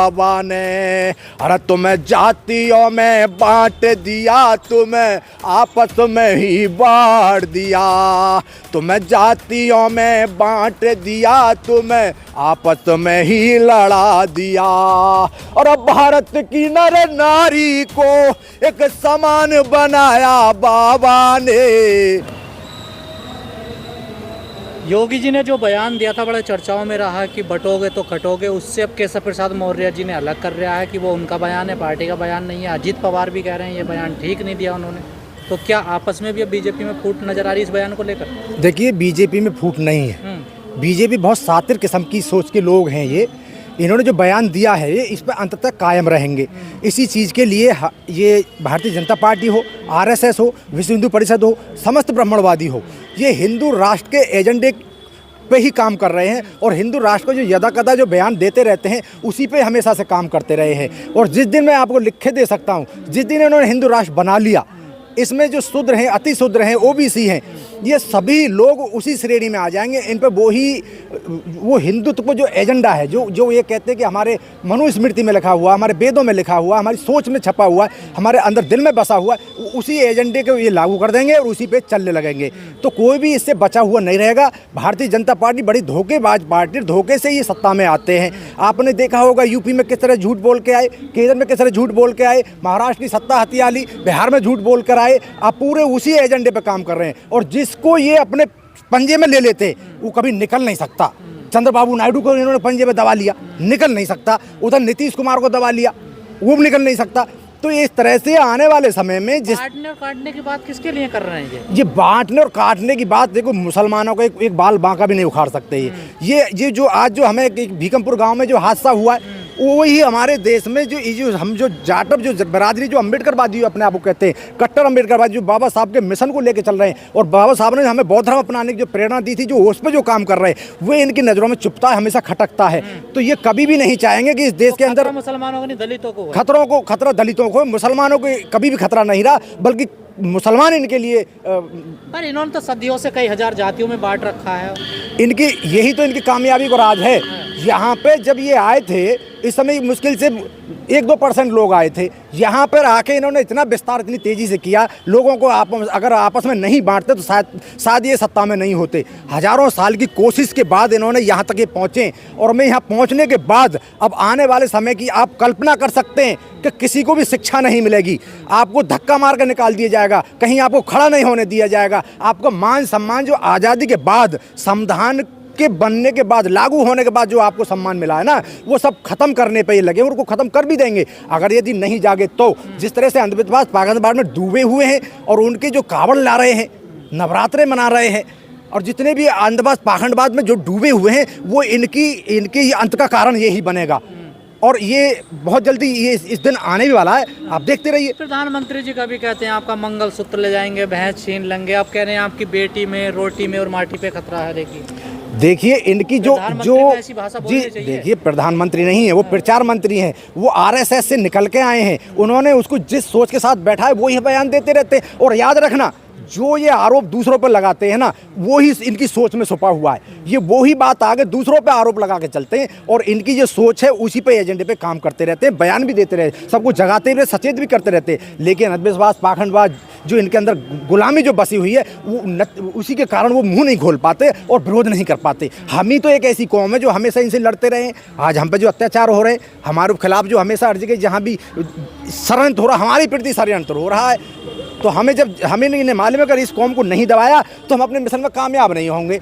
बाबा ने। अरे तुम्हें जातियों में बांट दिया, तुम्हें आपस में ही बांट दिया। तुम्हें जातियों में बांट दिया, तुम्हें आपस में ही लड़ा दिया। और अब भारत की नर नारी को एक समान बनाया बाबा ने। योगी जी ने जो बयान दिया था बड़े चर्चाओं में रहा कि बटोगे तो कटोगे, उससे अब केशव प्रसाद मौर्य जी ने अलग कर रहा है कि वो उनका बयान है, पार्टी का बयान नहीं है। अजीत पवार भी कह रहे हैं ये बयान ठीक नहीं दिया उन्होंने। तो क्या आपस में भी अब बीजेपी में फूट नजर आ रही है इस बयान को लेकर? देखिए, बीजेपी में फूट नहीं है। बीजेपी बहुत सातिर किस्म की सोच के लोग हैं। ये इन्होंने जो बयान दिया है ये इस पर अंत तक कायम रहेंगे। इसी चीज़ के लिए ये भारतीय जनता पार्टी हो, आरएसएस हो, विश्व हिंदू परिषद हो, समस्त ब्राह्मणवादी हो, ये हिंदू राष्ट्र के एजेंडे पे ही काम कर रहे हैं। और हिंदू राष्ट्र को जो यदा कदा जो बयान देते रहते हैं उसी पे हमेशा से काम करते रहे हैं। और जिस दिन मैं आपको लिख के दे सकता हूँ, जिस दिन इन्होंने हिंदू राष्ट्र बना लिया, इसमें जो शूद्र हैं, अति शूद्र हैं, ओबीसी हैं, ये सभी लोग उसी श्रेणी में आ जाएंगे। इन पर वो हिंदुत्व को जो एजेंडा है, जो ये कहते हैं कि हमारे मनुस्मृति में लिखा हुआ, हमारे वेदों में लिखा हुआ, हमारी सोच में छपा हुआ, हमारे अंदर दिल में बसा हुआ, उसी एजेंडे को ये लागू कर देंगे और उसी पे चलने लगेंगे। तो कोई भी इससे बचा हुआ नहीं रहेगा। भारतीय जनता पार्टी बड़ी धोखेबाज पार्टी, धोखे से ये सत्ता में आते हैं। आपने देखा होगा यूपी में किस तरह झूठ बोल के आए, केरल में किस तरह झूठ बोल के आए, महाराष्ट्र की सत्ता हथिया ली, बिहार में झूठ बोल कर आए। आप पूरे उसी एजेंडे पे काम कर रहे हैं। और जिसको ये अपने पंजे में ले लेते वो कभी निकल नहीं सकता। चंद्रबाबू नायडू को इन्होंने पंजे में दबा लिया, निकल नहीं सकता। उधर नीतीश कुमार को दबा लिया, वो भी निकल नहीं सकता। तो इस तरह से आने वाले समय में जिस बांटने और काटने की बात किसके लिए कर रहे हैं ये बांटने और काटने की बात, देखो मुसलमानों का एक बाल बांका भी नहीं उखाड़ सकते। ये जो आज जो हमें भीकमपुर गांव में जो हादसा हुआ है, वही हमारे देश में जो हम जो जाटव जो बरादरी जो अम्बेडकरवादी अपने आप को कहते हैं, कट्टर अम्बेडकरवादी, जो बाबा साहब के मिशन को लेकर चल रहे हैं और बाबा साहब ने हमें बौद्ध धर्म अपनाने की जो प्रेरणा दी थी, जो उस पर जो काम कर रहे हैं, वो इनकी नज़रों में चुपता है, हमेशा खटकता है। तो ये कभी भी नहीं चाहेंगे कि इस देश के अंदर मुसलमानों को नहीं, दलितों को खतरा दलितों को, मुसलमानों को कभी भी खतरा नहीं रहा, बल्कि मुसलमान इनके लिए पर इन्होंने तो सदियों से कई हजार जातियों में बांट रखा है। इनकी यही तो इनकी कामयाबी को राज है। यहाँ पे जब ये आए थे, इस समय मुश्किल से 1-2% लोग आए थे। यहाँ पर आके इन्होंने इतना विस्तार इतनी तेज़ी से किया, लोगों को अगर आपस में नहीं बांटते तो शायद ये सत्ता में नहीं होते। हज़ारों साल की कोशिश के बाद इन्होंने यहाँ तक ये पहुँचे। और मैं यहाँ पहुँचने के बाद अब आने वाले समय की आप कल्पना कर सकते हैं कि किसी को भी शिक्षा नहीं मिलेगी, आपको धक्का मार कर निकाल दिया जाएगा, कहीं आपको खड़ा नहीं होने दिया जाएगा। आपको मान सम्मान जो आज़ादी के बाद, संविधान के बनने के बाद, लागू होने के बाद जो आपको सम्मान मिला है ना, वो सब खत्म करने पे ये लगे, उनको खत्म कर भी देंगे अगर यदि नहीं जागे तो। जिस तरह से अंधविश्वास पाखंडवाद में डूबे हुए हैं और उनके जो कावड़ ला रहे हैं, नवरात्रे मना रहे हैं, और जितने भी अंधविश्वास पाखंडवाद में जो डूबे हुए हैं, वो इनके अंत का कारण यही बनेगा। और ये बहुत जल्दी ये इस दिन आने भी वाला है, आप देखते रहिए। प्रधानमंत्री जी का भी कहते हैं आपका मंगलसूत्र ले जाएंगे, भैंस छीन लेंगे। आप कह रहे हैं आपकी बेटी में, रोटी में और माटी पे खतरा है। देखिए इनकी जो जी, देखिए प्रधानमंत्री नहीं है, वो प्रचार मंत्री हैं, वो आरएसएस से निकल के आए हैं। उन्होंने उसको जिस सोच के साथ बैठा है वो ही बयान देते रहते हैं। और याद रखना, जो ये आरोप दूसरों पर लगाते हैं ना, वो ही इनकी सोच में छुपा हुआ है। ये वो ही बात आगे दूसरों पे आरोप लगा के चलते हैं और इनकी जो सोच है उसी पे एजेंडे पे काम करते रहते हैं, बयान भी देते रहते, सबको जगाते हुए सचेत भी करते रहते हैं। लेकिन अंधविश्वास पाखंडवाद जो इनके अंदर गुलामी जो बसी हुई है, वो उसी के कारण वो मुंह नहीं खोल पाते और विरोध नहीं कर पाते। हम ही तो एक ऐसी कौम है जो हमेशा इनसे लड़ते रहे हैं। आज हम पे जो अत्याचार हो रहे हैं, हमारे खिलाफ जो हमेशा हर जगह जहाँ भी षड्यंत्र हो रहा, हमारी प्रति षड्यंत्र हो रहा है, तो हमें नहीं मालूम है अगर इस कौम को नहीं दबाया तो हम अपने मिशन में कामयाब नहीं होंगे।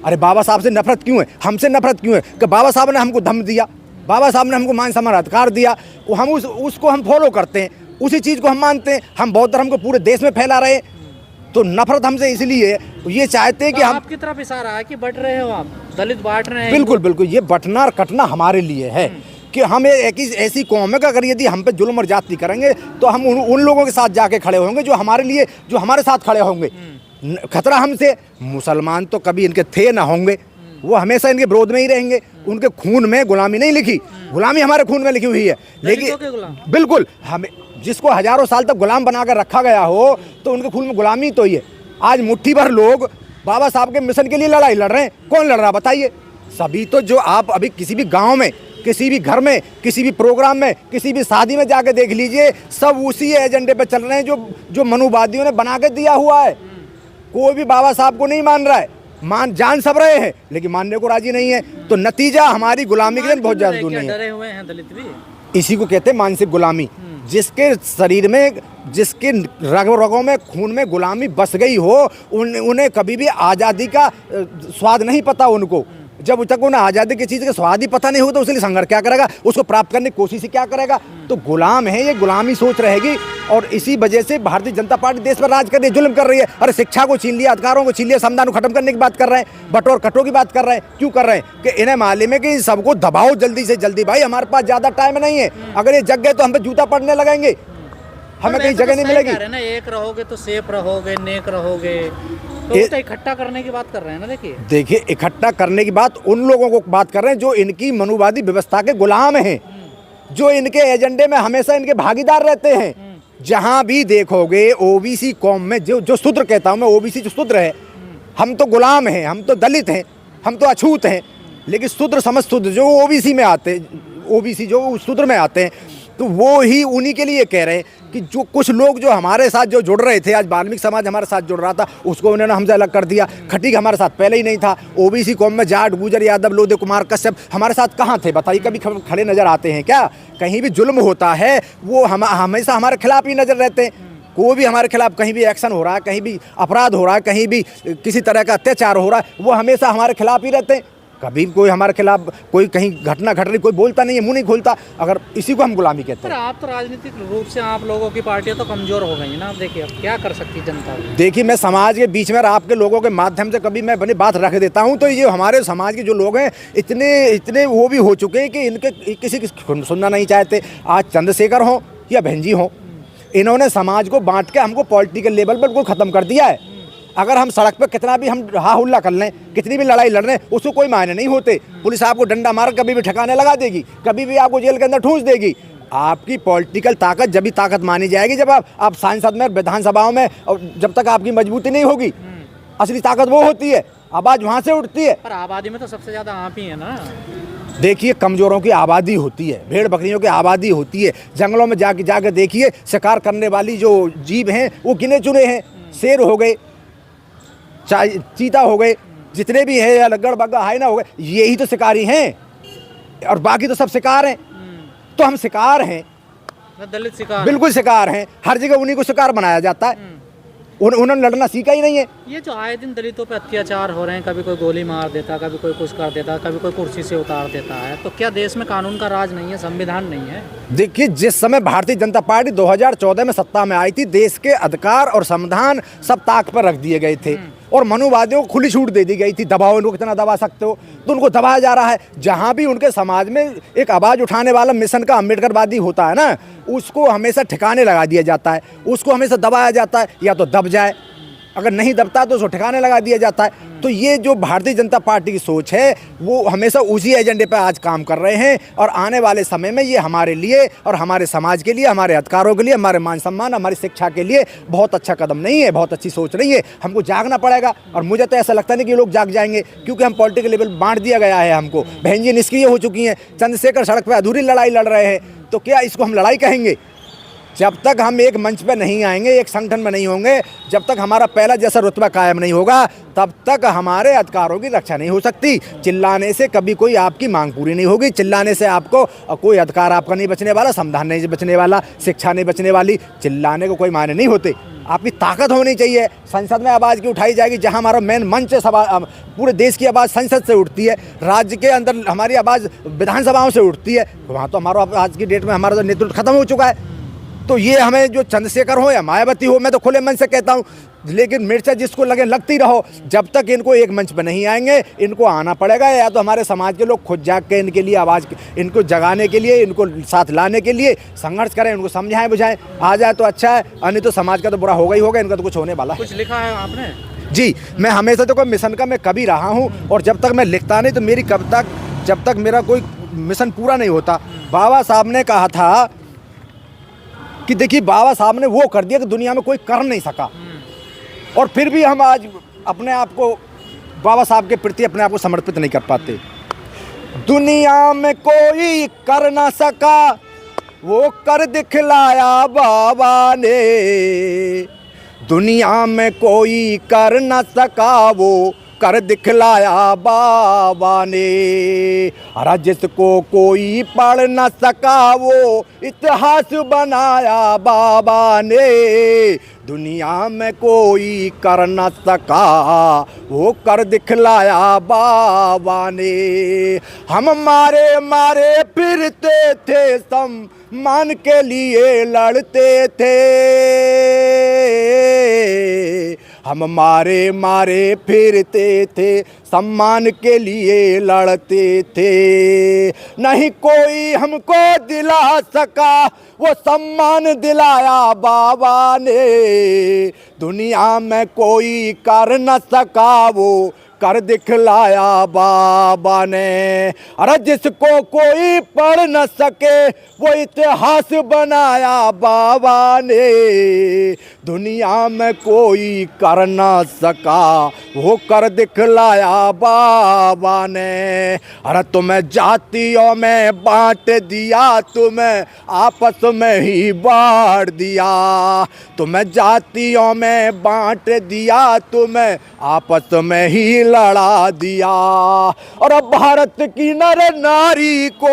अरे बाबा साहब से नफरत क्यों है, हमसे नफरत क्यों है कि बाबा साहब ने हमको धम्म दिया, बाबा साहब ने हमको मान सम्मान अधिकार दिया, हम उसको हम फॉलो करते हैं, उसी चीज़ को हम मानते हैं। हम बौद्ध धर्म को पूरे देश में फैला रहे हैं, तो नफरत हमसे इसलिए ये चाहते हैं कि हम आपकी तरफ इशारा है कि बट रहे हो, आप दलित बांट रहे हैं। बिल्कुल बिल्कुल, ये बटना और कटना हमारे लिए है कि हम एक ऐसी कौम है कि अगर यदि हम पे जुल्म और जाति करेंगे तो हम उन लोगों के साथ जाके खड़े होंगे जो हमारे लिए, जो हमारे साथ खड़े होंगे। खतरा हमसे, मुसलमान तो कभी इनके थे ना होंगे, वो हमेशा इनके विरोध में ही रहेंगे। उनके खून में गुलामी नहीं लिखी, गुलामी हमारे खून में लिखी हुई है। लेकिन बिल्कुल, हमें जिसको हजारों साल तक गुलाम बना कर रखा गया हो तो उनके खून में गुलामी तो ही है। आज मुट्ठी भर लोग बाबा साहब के मिशन के लिए लड़ाई लड़ रहे हैं, कौन लड़ रहा बताइए? सभी तो जो आप अभी किसी भी गांव में, किसी भी घर में, किसी भी प्रोग्राम में, किसी भी शादी में जाके देख लीजिए, सब उसी एजेंडे पे चल रहे हैं जो मनुवादियों ने बना के दिया हुआ है। कोई भी बाबा साहब को नहीं मान रहा है, जान सब रहे हैं लेकिन मानने को राजी नहीं है। तो नतीजा हमारी गुलामी के दिन बहुत ज्यादा दूर नहीं है। डरे हुए हैं दलित भी, इसी को कहते हैं मानसिक गुलामी। जिसके शरीर में, जिसके रग रगों में, खून में गुलामी बस गई हो, उन्हें कभी भी आज़ादी का स्वाद नहीं पता। उनको जब तक उन्हें आज़ादी की चीज़ का स्वाद ही पता नहीं होगा तो उसके लिए संघर्ष क्या करेगा, उसको प्राप्त करने की कोशिश ही क्या करेगा। तो गुलाम है, ये गुलामी सोच रहेगी। और इसी वजह से भारतीय जनता पार्टी देश पर राज कर रही है, जुल्म कर रही है। अरे शिक्षा को छीन लिया, अधिकारों को छीन लिया, संविधान को खत्म करने की बात कर रहे हैं, बटोर कटो की बात कर रहे हैं। क्यों कर रहे हैं? कि इन्हें मालूम है कि सबको दबाओ जल्दी से जल्दी। भाई हमारे पास ज़्यादा टाइम नहीं है, अगर ये जग गए तो हम पे जूता पड़ने लगेंगे, हमें कहीं जगह नहीं मिलेगी ना। एक रहोगे तो सेफ रहोगे, नेक रहोगे, तो इकट्ठा करने की बात कर रहे हैं ना। देखिए इकट्ठा करने की बात उन लोगों को बात कर रहे हैं जो इनकी मनुवादी व्यवस्था के गुलाम हैं, जो इनके एजेंडे में हमेशा इनके भागीदार रहते हैं। जहां भी देखोगे ओबीसी कौम में, जो शूद्र कहता हूं मैं, ओबीसी जो शूद्र है, हम तो गुलाम हैं, हम तो दलित हैं, हम तो अछूत हैं। लेकिन शूद्र समझ शूद्र जो ओबीसी में आते हैं, ओबीसी जो शूद्र में आते हैं, तो वो ही उन्हीं के लिए कह रहे हैं कि जो कुछ लोग जो हमारे साथ जो जुड़ रहे थे, आज वाल्मीकि समाज हमारे साथ जुड़ रहा था, उसको उन्होंने हमसे अलग कर दिया। खटीक हमारे साथ पहले ही नहीं था। ओबीसी कौम में जाट, गुजर, यादव, लोधे, कुमार, कश्यप हमारे साथ कहाँ थे बताइए? कभी खड़े नजर आते हैं क्या? कहीं भी जुल्म होता है वो हमेशा हमारे खिलाफ ही नजर रहते हैं। कोई भी हमारे खिलाफ कहीं भी एक्शन हो रहा है, कहीं भी अपराध हो रहा है, कहीं भी किसी तरह का अत्याचार हो रहा है, वो हमेशा हमारे खिलाफ ही रहते हैं। कभी कोई हमारे खिलाफ कोई कहीं घटना घट रही, कोई बोलता नहीं है, मुंह नहीं खोलता। अगर इसी को हम गुलामी कहते हैं। आप तो राजनीतिक रूप से आप लोगों की पार्टियां तो कमजोर हो गई ना। देखिए अब क्या कर सकती जनता। देखिए मैं समाज के बीच में आपके लोगों के माध्यम से कभी मैं अपनी बात रख देता हूं, तो ये हमारे समाज के जो लोग हैं इतने वो भी हो चुके हैं कि इनके किसी की सुनना नहीं चाहते। आज चंद्रशेखर हो या बहन जी हो, इन्होंने समाज को बांट के हमको पॉलिटिकल लेवल पर ख़त्म कर दिया है। अगर हम सड़क पर कितना भी हम हा हुल्ला कर लें, कितनी भी लड़ाई लड़ रहे हैं, उसको कोई मायने नहीं होते। पुलिस आपको डंडा मार कभी भी ठिकाने लगा देगी, कभी भी आपको जेल के अंदर ठूंस देगी। आपकी पॉलिटिकल ताकत जब भी ताकत मानी जाएगी जब आप सांसद में, विधानसभाओं में, और जब तक आपकी मजबूती नहीं होगी, असली ताकत वो होती है, आवाज़ वहाँ से उठती है। पर आबादी में तो सबसे ज़्यादा आप ही है ना। देखिए कमज़ोरों की आबादी होती है, भेड़ बकरियों की आबादी होती है। जंगलों में जाके देखिए, शिकार करने वाली जो जीव हैं वो गिने चुने हैं। शेर हो गए, चीता हो गए, जितने भी हैं, या लगड़ बग्गा हाइना हो गए, यही तो शिकारी हैं और बाकी तो सब शिकार हैं। तो हम शिकार हैं, दलित शिकार, बिल्कुल शिकार हैं। हर जगह उन्हीं को शिकार बनाया जाता है। उन्होंने लड़ना सीखा ही नहीं है। ये जो आए दिन दलितों पे अत्याचार हो रहे हैं, कभी कोई गोली मार देता, कभी कोई कुछ कर देता, कभी कोई कुर्सी से उतार देता है, तो क्या देश में कानून का राज नहीं है, संविधान नहीं है? देखिए जिस समय भारतीय जनता पार्टी 2014 में सत्ता में आई थी, देश के अधिकार और संविधान सब ताक पर रख दिए गए थे और मनुवादियों को खुली छूट दे दी गई थी। दबाओ, इनको कितना दबा सकते हो, तो उनको दबाया जा रहा है। जहाँ भी उनके समाज में एक आवाज़ उठाने वाला मिशन का अम्बेडकरवादी होता है ना, उसको हमेशा ठिकाने लगा दिया जाता है, उसको हमेशा दबाया जाता है, या तो दब जाए, अगर नहीं दबता तो उसको ठिकाने लगा दिया जाता है। तो ये जो भारतीय जनता पार्टी की सोच है वो हमेशा उसी एजेंडे पर आज काम कर रहे हैं। और आने वाले समय में ये हमारे लिए और हमारे समाज के लिए, हमारे अधिकारों के लिए, हमारे मान सम्मान, हमारी शिक्षा के लिए बहुत अच्छा कदम नहीं है, बहुत अच्छी सोच नहीं है। हमको जागना पड़ेगा। और मुझे तो ऐसा लगता नहीं कि लोग जाग जाएंगे, क्योंकि हम पॉलिटिकल लेवल बांट दिया गया है हमको। बहन जी निष्क्रिय हो चुकी हैं, चंद्रशेखर सड़क पर अधूरी लड़ाई लड़ रहे हैं। तो क्या इसको हम लड़ाई कहेंगे? जब तक हम एक मंच पे नहीं आएंगे, एक संगठन में नहीं होंगे, जब तक हमारा पहला जैसा रुतबा कायम नहीं होगा, तब तक हमारे अधिकारों की रक्षा नहीं हो सकती। चिल्लाने से कभी कोई आपकी मांग पूरी नहीं होगी। चिल्लाने से आपको कोई अधिकार आपका नहीं बचने वाला, संविधान नहीं बचने वाला, शिक्षा नहीं बचने वाली। चिल्लाने को कोई मायने नहीं होते। आपकी ताकत होनी चाहिए। संसद में आवाज़ की उठाई जाएगी, जहां हमारा मेन मंच है, पूरे देश की आवाज़ संसद से उठती है। राज्य के अंदर हमारी आवाज़ विधानसभाओं से उठती है। वहाँ तो हमारा आज की डेट में हमारा नेतृत्व खत्म हो चुका है। तो ये हमें जो चंद्रशेखर हो या मायावती हो, मैं तो खुले मन से कहता हूँ, लेकिन मिर्चा जिसको लगे लगती रहो। जब तक इनको एक मंच पर नहीं आएंगे, इनको आना पड़ेगा। या तो हमारे समाज के लोग खुद जाग के इनके लिए आवाज़, इनको जगाने के लिए, इनको साथ लाने के लिए संघर्ष करें, इनको समझाएं बुझाएं। आ जाए तो अच्छा है, अन्य तो समाज का तो बुरा होगा ही होगा। इनका तो कुछ होने वाला है। कुछ लिखा है आपने? जी, मैं हमेशा तो कोई मिशन का मैं कभी रहा हूँ, और जब तक मैं लिखता नहीं तो मेरी जब तक मेरा कोई मिशन पूरा नहीं होता। बाबा साहब ने कहा था कि देखिए, बाबा साहब ने वो कर दिया कि दुनिया में कोई कर नहीं सका, और फिर भी हम आज अपने आप को बाबा साहब के प्रति अपने आप को समर्पित नहीं कर पाते। दुनिया में कोई कर ना सका वो कर दिखलाया बाबा ने। दुनिया में कोई कर ना सका वो कर दिखलाया बाबा ने। अरे जिसको कोई पढ़ न सका वो इतिहास बनाया बाबा ने। दुनिया में कोई कर न सका वो कर दिखलाया बाबा ने। हम मारे मारे फिरते थे सम्मान के लिए लड़ते थे। हम मारे मारे फिरते थे सम्मान के लिए लड़ते थे। नहीं कोई हमको दिला सका वो सम्मान दिलाया बाबा ने। दुनिया में कोई कर न सका वो कर दिखलाया बाबा ने। अरे जिसको कोई पढ़ न सके वो इतिहास बनाया बाबा ने। दुनिया में कोई कर न सका वो कर दिखलाया बाबा ने। अरे तुम्हें जातियों में बांट दिया, तुम्हें आपस में ही बांट दिया। तुम्हें जातियों में बांट दिया, तुम्हें आपस में ही लड़ा दिया। और अब भारत की नर नारी को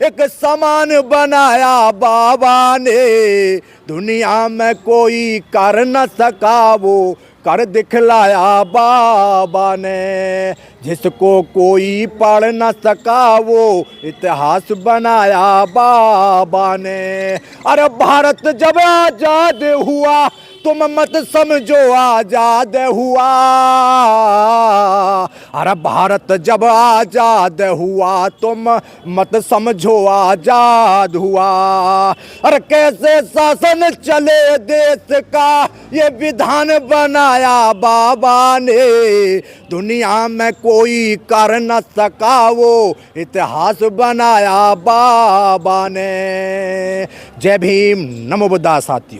एक समान बनाया बाबा ने। दुनिया में कोई कर न सका वो कर दिखलाया बाबा ने। जिसको कोई पढ़ न सका वो इतिहास बनाया बाबा ने। अरे भारत जब आजाद हुआ तुम मत समझो आजाद हुआ। अरे भारत जब आजाद हुआ तुम मत समझो आजाद हुआ। अरे कैसे शासन चले देश का ये विधान बनाया बाबा ने। दुनिया में कोई कर न सका वो इतिहास बनाया बाबा ने। जय भीम, नमो बुद्धा साथियों।